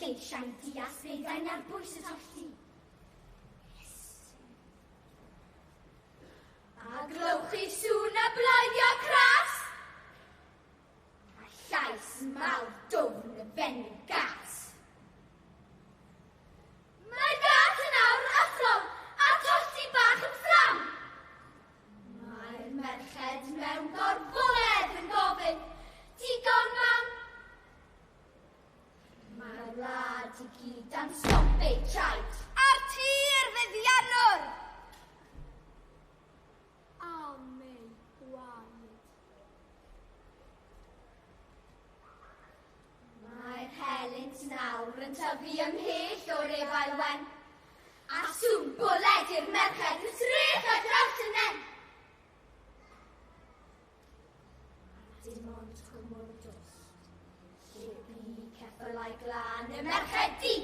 lleisiau'n dias feddau'n arbwys y tollti. A glywch chi sŵn y blaeddio cras? A llais mal dwfn y fenyw gas. Mae'r gat yn awr athro'n a tollti bach yn fflam. Mae'r merched mewn gorfoledd yn gofyn, digon mam. Mae'r wlad I gyd am stop ei traed. Ar tir fyddiannwr! Am ei waed. Mae'r helynt nawr yn tyfu ymhell o'r efail wen, a sŵn bwled i'r merched yn srych a drawt yn nen. A dim ond cwmwr dost, lle bu ceffylau glân y merched di.